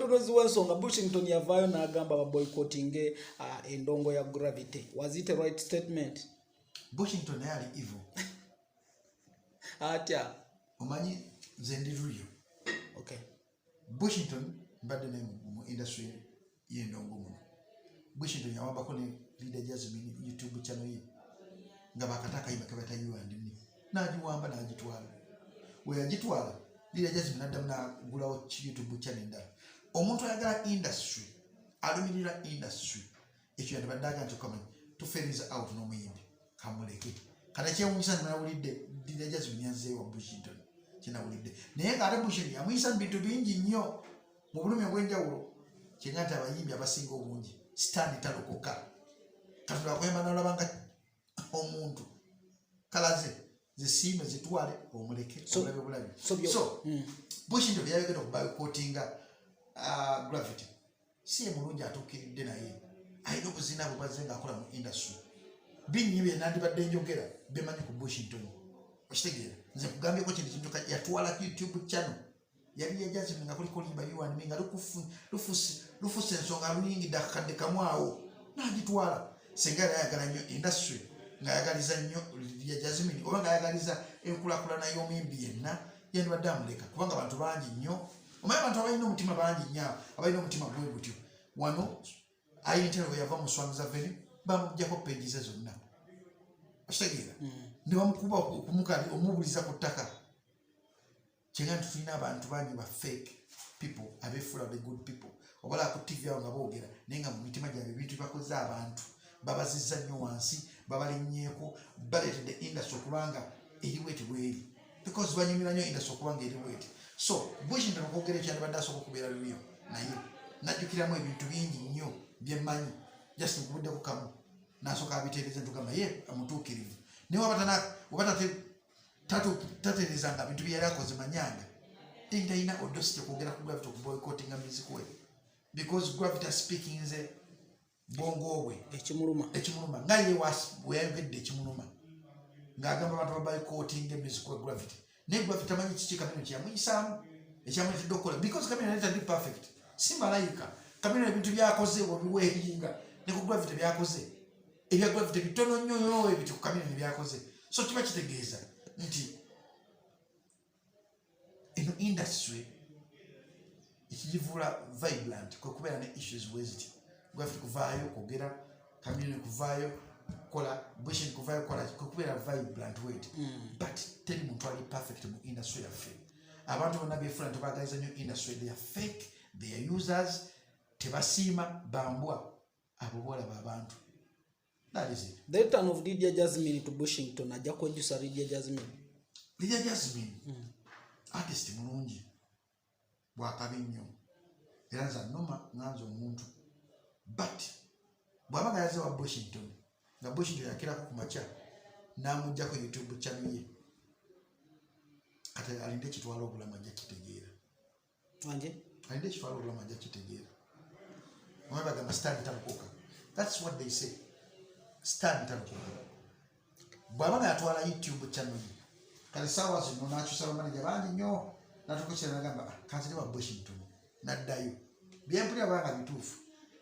omutontonozi w'ensonga Bushington yavaayo n'agamba baboycotting endongo ya gravity. Was it a right statement? Bushington yali evil. Atya. Omanyi nze ndi ruyo. Okay. Bushington mbadde ne mu industry y'endongo muno. Bushington yawambako ne Lydia Jazmine YouTube channel ye. Nga bakataka iba kabata yuandini. Nagiwamba n'agitwala. We yagitwala Lydia Jazmine addamu n'agulawo YouTube channel endala. Omuntu ayagala industry, alumirira industry. Ekyo yandibadde aga nti okamanya tufeeriza out n'omuyimbi kamuleke. Kata kyewunyisa nawulidde Lydia Jazmine yanzeewo wa Bushington. Kinawulidde. Naye ng'ate Bushington yamuyisa mu bintu bingi nnyo mu bulumi obw'enjawulo. Kyenga nti abayimbi abasinga obungi stand talokoka. Katonda akwemba n'olaba nga omuntu kalaze zisiime zitwale omuleke olabe bulabi. So Bushington yayogera okuboycottinga gravity. Si mulungi atuukiridde naye alina obuzina bwe ng'akola mu industry. Bingi bye nandibadde njogera bemanyi ku Bushington. Okitegeera nze kugambyeko kintu yatwala YouTube channel yali Jazmine nga kuliko limba yuani nga lufuuse ensonga lunyingi dakadde kamwawo n'agitwala. Senga yayagala nnyo industry ng'ayagaliza nnyo Lydia Jazmine oba ng'ayagaliza enkulaakulana y'omuyimbi yenna yandibadde amuleka kubanga abantu bangi nnyo. Omanyi abantu abalina omutima bangi nnyo abalina omutima gwe gutyo. Wano ayintero bwe yava mu Swans Avenue bamuggyako peegi ze zonna. Okitegeera ne bamukuba okumukali omubuliza ku ttaka. Kyenga nti tulina abantu bangi ba fake people abeefula the good people. Obala ku TV awo nga boogera naye nga mu mitima gyabwe ebintu bakoze abantu babazizza nnyo wansi babalinnyeko baleetedde industry okubanga eriwo eti bweri because banyumira nnyo industry okubanga eriwo eti. So Bushington okwogera ekyandibadde asooka okubeera luyo naye najjukiramu ebintu bingi nnyo byemmanyi just nkubuddeko kamu n'asooka abitereeza ntugamba ye amutuukirivu naye waba tatereezanga bintu bye yali akoze manyanga talina audacity okwogera ku gravity okuboycottinga music we because gravity speaking nze bongo bwe ekimuluma nga ye weyayogedde ekimuluma ng'agamba abantu baboycottinga music we gravity naye gravity tamanyi kiki Kamino kyeyamuyisaamu ekyamuyitidde okukola because Kamino yali tali perfect si malayika. Kamino ebintu byakoze obiweeringa ne ku gravity byakoze ebya gravity bitono nnyo ebyo ku Kamino ne byakoze. So kiba kitegeeza nti eno industry ekigivula vibrant kwe kubeera ne issues weziti gravity kuvaayo kwogera Kamino kuvaayo kola Bushington kuvaayo kola kwe kubeera vibrant wet but teri muntu ali perfect mu industry yaffe. Abantu bonna beefula nti baagaliza nnyo industry they are fake they are users tebasiima bambwa abo boolaba abantu. That is it. The return of Lydia Jazmine to Bushington ajja kwejjusa Lydia Jazmine. Lydia Jazmine artist mulungi bwakabi nnyo era nza nnoma nganza omuntu but bw'aba yaze wa Bushington nga Bushington yakirako ku makya n'amuggyako YouTube channel ye kati alinde ekitwala obulamu ajja kitegeera. Alinde ekitwala obulamu ajja kitegeera. Omwe bagamba stand tabukoka. That's what they say. Stand tabukoka. Bw'aba yatwala YouTube channel ye kale sawa zino n'akyusa bamanaja bangi nnyo n'atuukira n'agamba kanzire wa Bushington n'addayo byempulira banga bituufu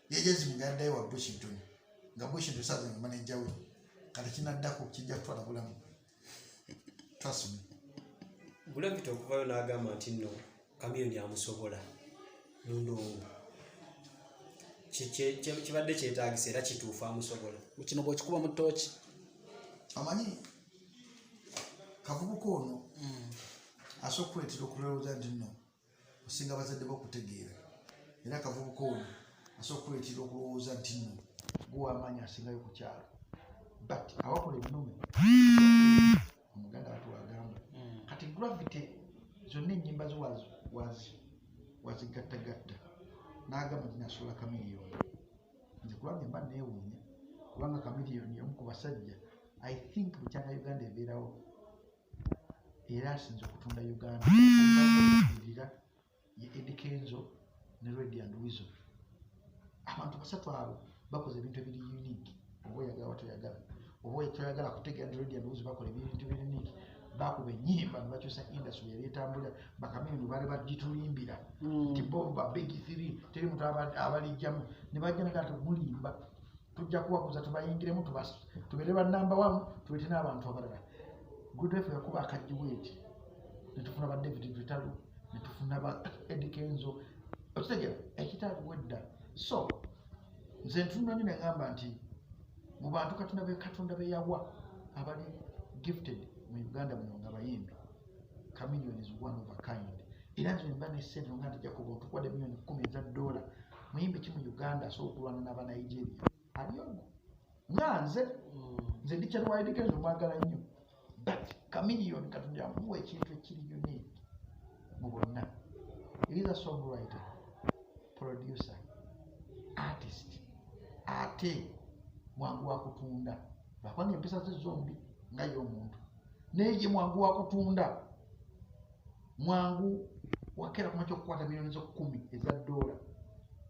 Jazmine nga yaddayo wa Bushington nga Bushington saaza nga manaja we kale kinaddako kijja kutwala bulamu. Trust me. Gravity okuvayo n'agamba nti nno Kamino amusobola nundongo kibadde kyetaagisa era kituufu amusobola. Kino bw'ekikuba mu ttooki amanyi kavubuka ono asooka okuleetera okulowooza nti nno osinga bazadde bakutegeera era kavubuka ono asooka okuleetera okulowooza nti nno gw'amaanyi asingayo ku kyalo but awakola ebinume omuganda atwagamba kati gravity zonna ennyimba zo wazigattagatta n'agamba nti nasobola Kamiliyoni. Nze kulabye mba neewuunya kubanga Kamiliyoni omu ku basajja I think bukyanga Uganda ebeerawo era asinze okutunda Uganda okuvirira ye Eddie Kenzo ne Red and Weasel. Abantu basatu abo bakoze ebintu ebiri unique oba oyagala watoyagala oba toyagala kutegeera nti Red and Weasel bakola ebintu ebiri unique bakuba ennyimba ne bakyusa industry yali etambula bakamyuni baali bagitulimbira nti bo ba big 3 teri muntu abalijjamu ne bajja negati mulimba tujja kuwakuza tubayingiremu tubeere ba number 1 tuwete n'abantu abalala good life yakuba akajjiweeti netufuna ba David Vitalu netufuna ba Eddie Kenzo okitegera ekitaaliwo edda so nze ntunula nyo negamba nti mu bantu katonda be yawa abali gifted mu Uganda muno nga bayimbi Chameleone is one of a kind era nze mba nesente nga nti Jacob tukwadde milioni 10 eza dola muyimbi ki mu Uganda asobola okulwana n'aba Nigeria aliyono nga nze ndi Kyalwaidi Kenzo mwagala nnyo but Chameleone katonda yamuwa ekintu ekiri unique mu bonna. He is a songwriter, producer, artist, ate mwangu wa kutunda bakwange empisa ze zombi nga y'omuntu naye mwangu wa kutunda mwangu wakera kumacho kukwata milioni zo 10 eza dola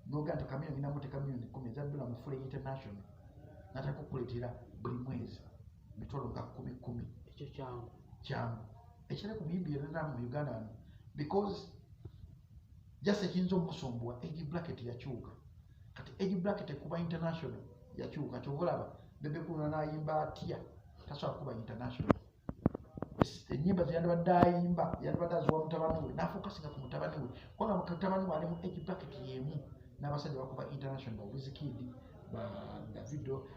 noga nti Chameleone inamuteeka milioni 10 eza dola mu Fule International nataka kukuletera buli mwezi mitolo nga 10 ekyo kyangu ekirala ku muyimbi yenna mu Uganda because just ekiyinza omusumbuwa age bracket yakyuka kati age bracket kuba international yakyuka kyobalaba bebe kuna nayimba atya tasobola kuba international enyimba zeyandibadde ayimba yandibadde aziwa mutabani we nafokasinga ku mutabani we kubanga mutabani we ali mu age bracket yemu n'abasajja bakuba international ba Wizkid ba Davido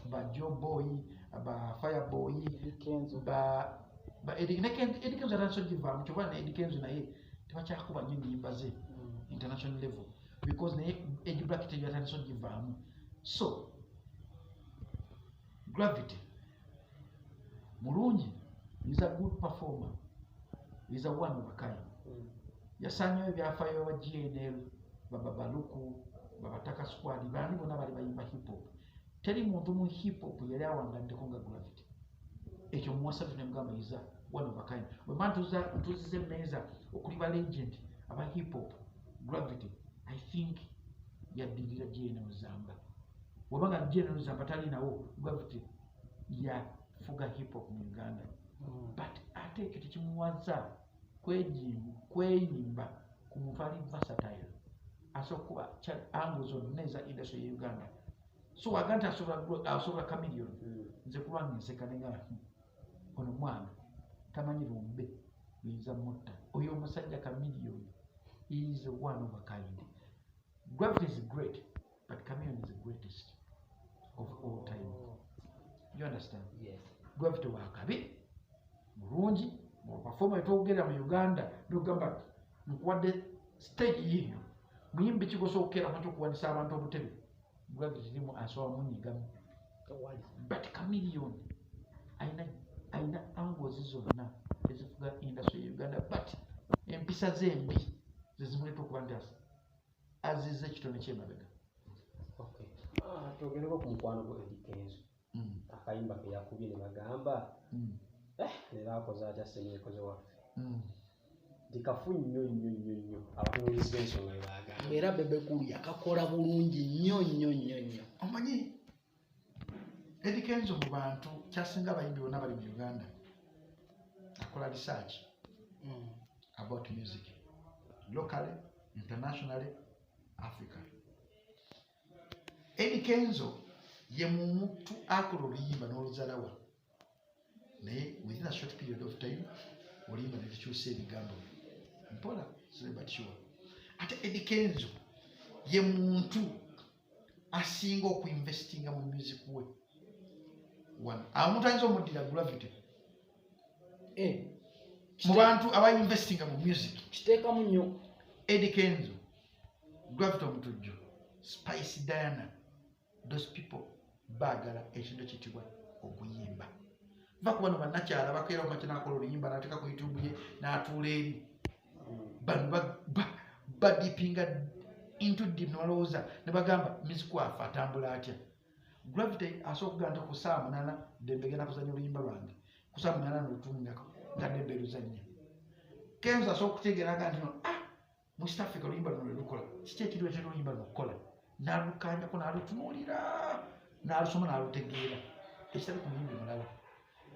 ba Joe Boy ba Fireboy ba Eddie Kenzo atansogivamu kyobala ne Eddie Kenzo naye tebakyakuba nnyo ennyimba ze international level because naye age bracket eyo atansogivamu. So Gravity mulungi, is a good performer, is a one of a kind. Yasanyo ebyafaayo ba GNL babaluku babataka squad bani bonna bali bayimba hip hop teri muntu mu hip hop yali awangaddeko nga Gravity ekyo muwasa tunemugamba iza one of a kind bwe ntuzize mmeeza okuli ba legend aba hip hop Gravity I think yaddirira GNL Zamba wabanga GNL Zamba tali nawo Gravity yafuga hip hop mu Uganda but ate ekyo tekimuwaza kweyimba ku muntu ali versatile asokuba ango zonna eza industry ya Uganda so waganta asobola Chameleone nze kulwange nseka nenga ono mwana tamanyi lumbe yinza mutta oyo omusajja Chameleone is one of a kind. Gravity is great but Chameleone is the greatest of all time. You understand? Yes. Gravity wakabi mulungi mu performer etogera mu Uganda ndogamba nkuwadde stage yiyo muyimbi kigosookera makyo kuwanisa abantu obutebe Gravity limu asobola munyigamu but Chameleone aina angles zonna ezifuga industry ya Uganda but empisa zembi zezimuleta okuba nti azize ekitone kyemabega. Okay. Twogereko ku mukwano gwa Eddie Kenzo. Akayimba ke yakubye ne bagamba leero akoze atya Senyekoze waffe. Dikafu nnyo abatunuulizi b'ensonga bebagamba. Era bebe kuli akakola bulungi nnyo. Omanyi Eddie Kenzo mu bantu kyasinga abayimbi bonna bali mu Uganda akola research about music locally, internationally, Africa. Eddie Kenzo ye muntu akola oluyimba n'oluzalawa naye within a short period of time oluyimba ne lukyusa ebigambo mpola but sure. Ate Eddie Kenzo ye muntu asinga okuinvestinga mu music we omuntu ayinza omuddira Gravity mu bantu abainvestinga mu music kiteekamu nnyo Eddie Kenzo, Gravity omutujju, Spice Diana, those people bagala ekintu ekitibwa okuyimba. Va ku bano bannakyala bakeera omakya n'akola oluyimba n'ateeka ku YouTube ye n'atuula eri bano badipinga into deep nolowooza ne bagamba music wafe atambula atya. Gravity asooka okugamba ku saa 8 Dembe genda kuzannya oluyimba lwange ku saa 8 n'olutunga nga Dembe luzannya. Kenzo asooka okutegeera nga nti mu East Africa oluyimba luno lukola kiki ekiriwo ekyo oluyimba lukola n'alukanyako n'alutunuulira n'alusoma n'alutegeera ekitali ku muyimbi mulala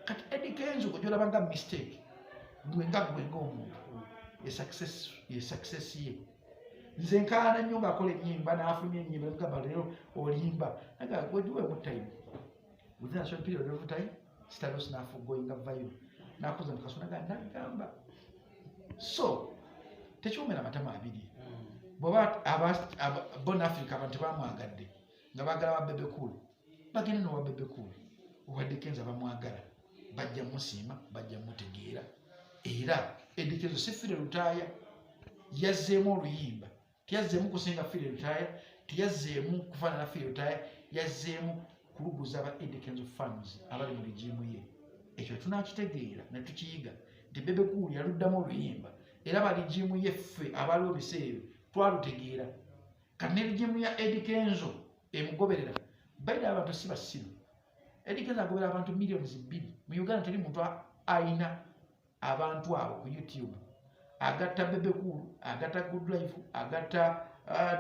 kati Eddie Kenzo kujolaba nga mistake gwenga omuntu ye success ye nze nkaana nnyo ng'akola ennyimba n'afulumya ennyimba mugamba leero olimba naga gweduwe mu time within a short period of time status n'afugoyinga viral n'akoza mu kasona nagamba so tekyomera matama abiri bw'oba bon Africa abantu bamwagadde nga baagala ba Bebe Cool bagenda n'owa Bebe Cool owadde Kenzo bamwagala bajja musiima bajja mutegeera era Eddie Kenzo si Fire Lutaaya yazzeemu oluyimba tiyazzeemu kusinga Fire Lutaaya tiyazzeemu kufaanana Fire Lutaaya yazzeemu kuluguza aba Eddie Kenzo fans abali mu ligimu ye ekyo tunakitegeera ne tukiyiga nti Bebe Cool yaluddamu oluyimba era baligimu ye ffe abaliwo biseera twalutegeera kati n'eligimu ya Eddie Kenzo emugoberera baida abantu si basiru Eddie Kenzo agobera abantu millions 2 mu Uganda teri muntu alina abantu abo ku YouTube agatta Bebe Cool agatta Good Life agatta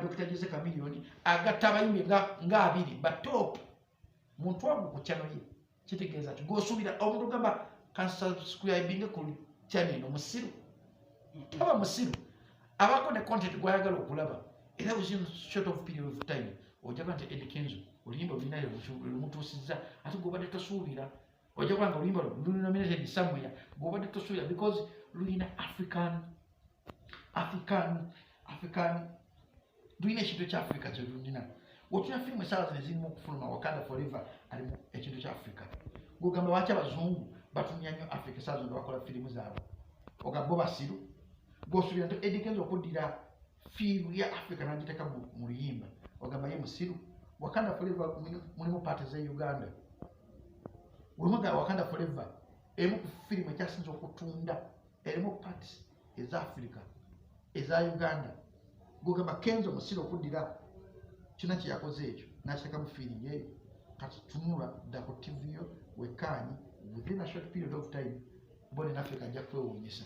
Dr. Jose Chameleone agatta abayimbi nga 2 ba top muntu wangu ku channel ye kitegeeza ati gosubira omuntu gamba kan subscribing ku channel musiru aba musiru abako ne content gwayagala okulaba era within short of period of time ojja kwanta Eddie Kenzo oluyimba olinayo lumutuusizza ate gwobadde tosuubira ojja kwanga oluyimba luli nominated somewhere gwobadde tosuubira because lulina African lulina ekintu kya Africa kye lulina otuna firimu esaawa zino ezirimu okufuluma Wakanda Forever alimu ekintu kya Africa gwogamba lwaki abazungu batumya nnyo Africa esaawa zino bakola firimu zaabwe ogamba bo basiru gwosuubira nti Eddie Kenzo okuddira fiimu ya Africa n'agiteeka mu luyimba ogamba ye musiru Wakanda Forever mulimu paati za Uganda wemuga Wakanda Forever emu ku firimu ekyasinza okutunda erimu paati eza Africa eza Uganda gwogamba Kenzo musiru okuddira kina kye yakoze ekyo n'akiteeka mu fiirimu eyo kati tunula dda ku TV yo wekkaanyi within a short period of time bone in Africa ajja kwewuunyisa